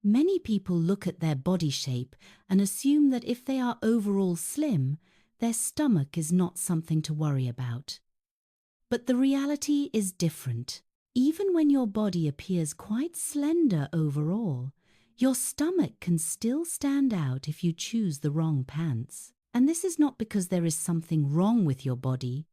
Many people look at their body shape and assume that if they are overall slim, their stomach is not something to worry about. But the reality is different. Even when your body appears quite slender overall, your stomach can still stand out if you choose the wrong pants. And this is not because there is something wrong with your body,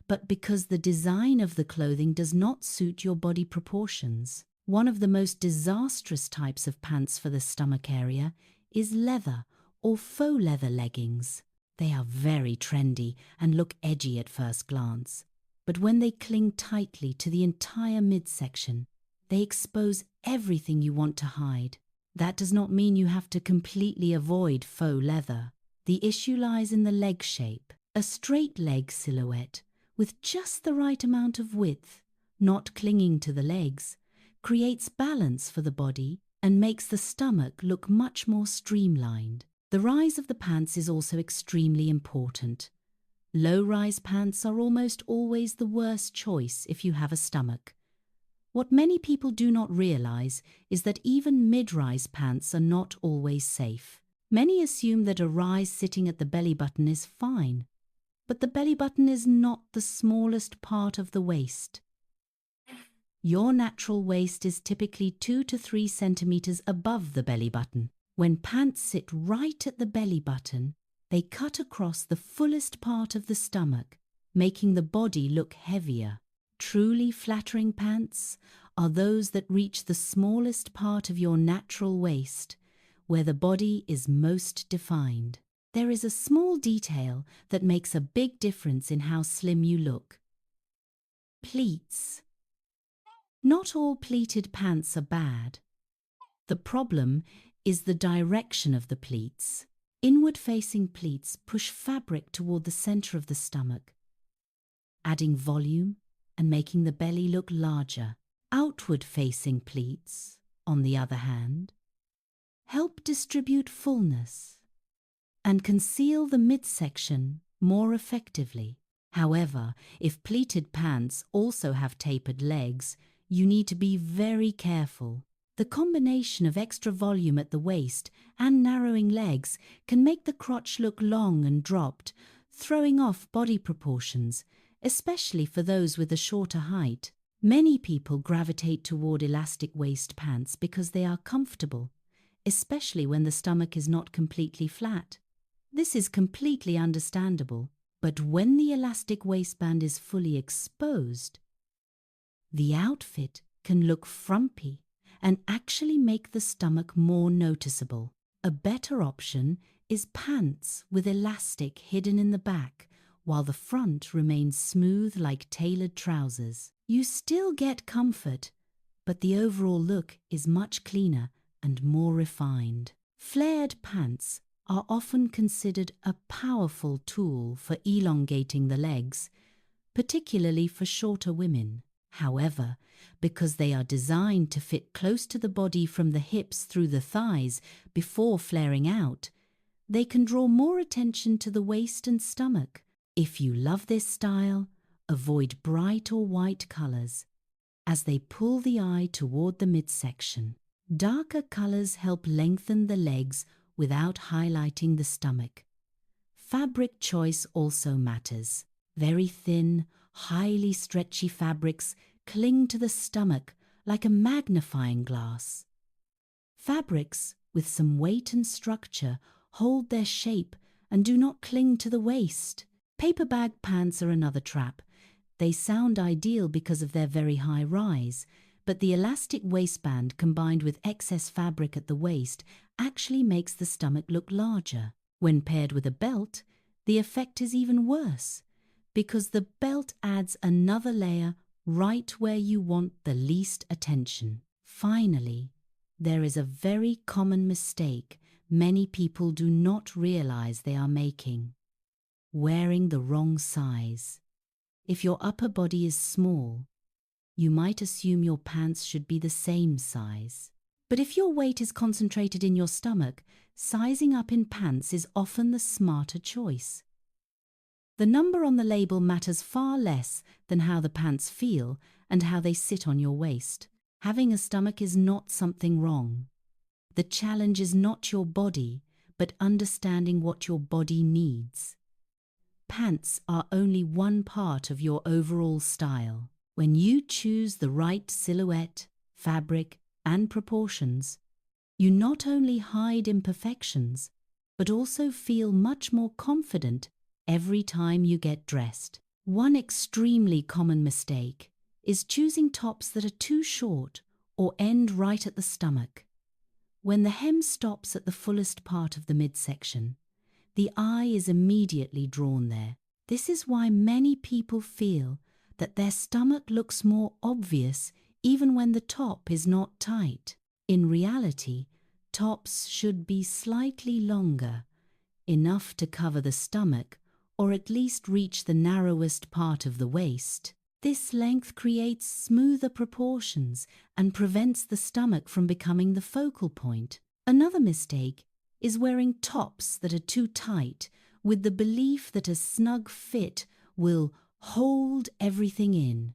but because the design of the clothing does not suit your body proportions. One of the most disastrous types of pants for the stomach area is leather or faux leather leggings. They are very trendy and look edgy at first glance, but when they cling tightly to the entire midsection, they expose everything you want to hide. That does not mean you have to completely avoid faux leather. The issue lies in the leg shape. A straight leg silhouette with just the right amount of width, not clinging to the legs, creates balance for the body and makes the stomach look much more streamlined. The rise of the pants is also extremely important. Low-rise pants are almost always the worst choice if you have a stomach. What many people do not realize is that even mid-rise pants are not always safe. Many assume that a rise sitting at the belly button is fine, but the belly button is not the smallest part of the waist. Your natural waist is typically 2 to 3 centimeters above the belly button. When pants sit right at the belly button, they cut across the fullest part of the stomach, making the body look heavier. Truly flattering pants are those that reach the smallest part of your natural waist, where the body is most defined. There is a small detail that makes a big difference in how slim you look. Pleats. Not all pleated pants are bad. The problem is the direction of the pleats. Inward-facing pleats push fabric toward the center of the stomach, adding volume and making the belly look larger. Outward-facing pleats, on the other hand, help distribute fullness and conceal the midsection more effectively. However, if pleated pants also have tapered legs, you need to be very careful. The combination of extra volume at the waist and narrowing legs can make the crotch look long and dropped, throwing off body proportions, especially for those with a shorter height. Many people gravitate toward elastic waist pants because they are comfortable, especially when the stomach is not completely flat. This is completely understandable, but when the elastic waistband is fully exposed, the outfit can look frumpy and actually make the stomach more noticeable. A better option is pants with elastic hidden in the back, while the front remains smooth like tailored trousers. You still get comfort, but the overall look is much cleaner and more refined. Flared pants are often considered a powerful tool for elongating the legs, particularly for shorter women. However, because they are designed to fit close to the body from the hips through the thighs before flaring out, they can draw more attention to the waist and stomach. If you love this style, avoid bright or white colors, as they pull the eye toward the midsection. Darker colors help lengthen the legs without highlighting the stomach. Fabric choice also matters. Very thin, highly stretchy fabrics cling to the stomach like a magnifying glass. Fabrics with some weight and structure hold their shape and do not cling to the waist. Paper bag pants are another trap. They sound ideal because of their very high rise, but the elastic waistband combined with excess fabric at the waist actually makes the stomach look larger. When paired with a belt, the effect is even worse, because the belt adds another layer right where you want the least attention. Finally, there is a very common mistake many people do not realize they are making: wearing the wrong size. If your upper body is small, you might assume your pants should be the same size. But if your weight is concentrated in your stomach, sizing up in pants is often the smarter choice. The number on the label matters far less than how the pants feel and how they sit on your waist. Having a stomach is not something wrong. The challenge is not your body, but understanding what your body needs. Pants are only one part of your overall style. When you choose the right silhouette, fabric, and proportions, you not only hide imperfections, but also feel much more confident every time you get dressed. One extremely common mistake is choosing tops that are too short or end right at the stomach. When the hem stops at the fullest part of the midsection, the eye is immediately drawn there. This is why many people feel that their stomach looks more obvious even when the top is not tight. In reality, tops should be slightly longer, enough to cover the stomach or at least reach the narrowest part of the waist. This length creates smoother proportions and prevents the stomach from becoming the focal point. Another mistake is wearing tops that are too tight with the belief that a snug fit will hold everything in.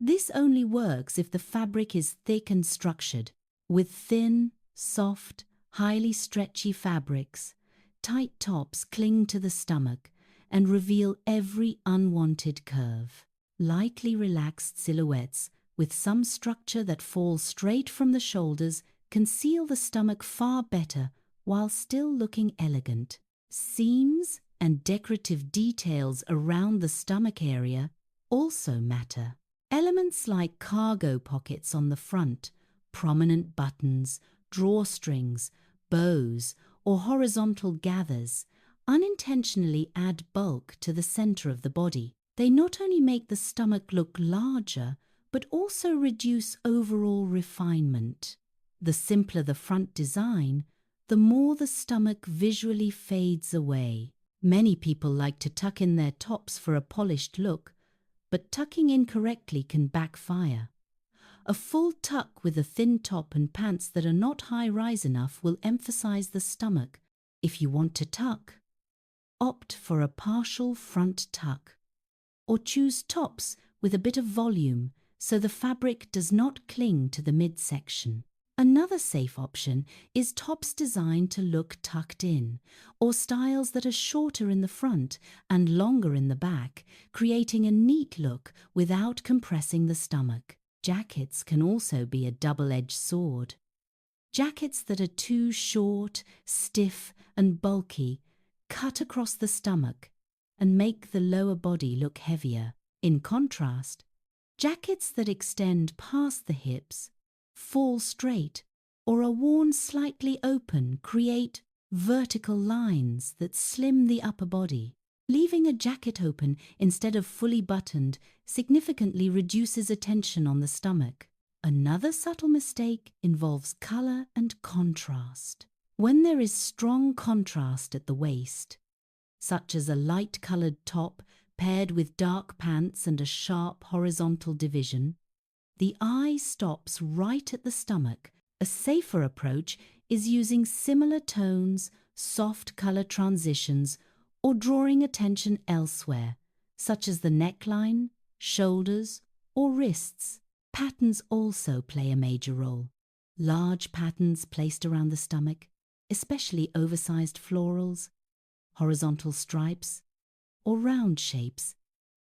This only works if the fabric is thick and structured. With thin, soft, highly stretchy fabrics, tight tops cling to the stomach and reveal every unwanted curve. Lightly relaxed silhouettes with some structure that falls straight from the shoulders conceal the stomach far better while still looking elegant. Seams and decorative details around the stomach area also matter. Elements like cargo pockets on the front, prominent buttons, drawstrings, bows, or horizontal gathers unintentionally add bulk to the center of the body. They not only make the stomach look larger, but also reduce overall refinement. The simpler the front design, the more the stomach visually fades away. Many people like to tuck in their tops for a polished look, but tucking incorrectly can backfire. A full tuck with a thin top and pants that are not high-rise enough will emphasize the stomach. If you want to tuck, opt for a partial front tuck, or choose tops with a bit of volume so the fabric does not cling to the midsection. Another safe option is tops designed to look tucked in, or styles that are shorter in the front and longer in the back, creating a neat look without compressing the stomach. Jackets can also be a double-edged sword. Jackets that are too short, stiff, and bulky cut across the stomach and make the lower body look heavier. In contrast, jackets that extend past the hips, fall straight, or are worn slightly open create vertical lines that slim the upper body. Leaving a jacket open instead of fully buttoned significantly reduces attention on the stomach. Another subtle mistake involves color and contrast. When there is strong contrast at the waist, such as a light-colored top paired with dark pants and a sharp horizontal division, the eye stops right at the stomach. A safer approach is using similar tones, soft color transitions, or drawing attention elsewhere, such as the neckline, shoulders, or wrists. Patterns also play a major role. Large patterns placed around the stomach, especially oversized florals, horizontal stripes, or round shapes,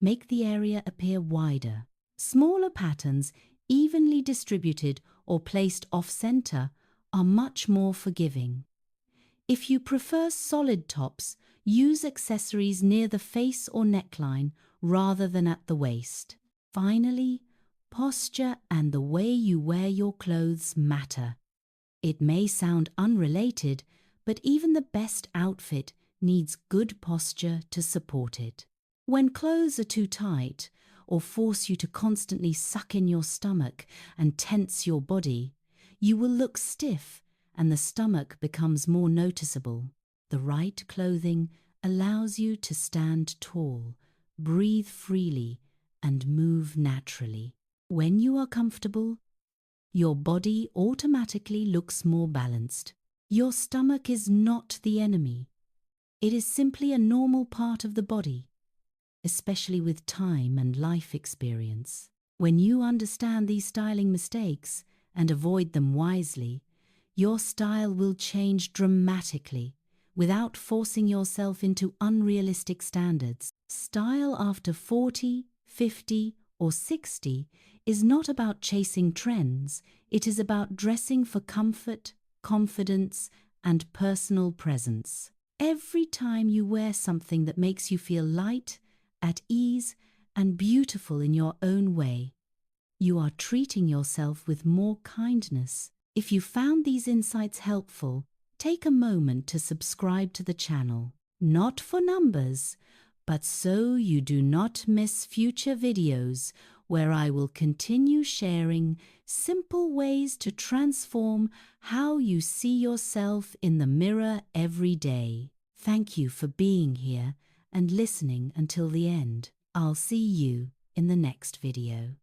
make the area appear wider. Smaller patterns, evenly distributed or placed off-center, are much more forgiving. If you prefer solid tops, use accessories near the face or neckline rather than at the waist. Finally, posture and the way you wear your clothes matter. It may sound unrelated, but even the best outfit needs good posture to support it. When clothes are too tight or force you to constantly suck in your stomach and tense your body, you will look stiff and the stomach becomes more noticeable. The right clothing allows you to stand tall, breathe freely, and move naturally. When you are comfortable, your body automatically looks more balanced. Your stomach is not the enemy. It is simply a normal part of the body, especially with time and life experience. When you understand these styling mistakes and avoid them wisely, your style will change dramatically without forcing yourself into unrealistic standards. Style after 40, 50, or 60 is not about chasing trends, it is about dressing for comfort, confidence, and personal presence. Every time you wear something that makes you feel light, at ease, and beautiful in your own way, you are treating yourself with more kindness. If you found these insights helpful, take a moment to subscribe to the channel, not for numbers, but so you do not miss future videos where I will continue sharing simple ways to transform how you see yourself in the mirror every day. Thank you for being here and listening until the end. I'll see you in the next video.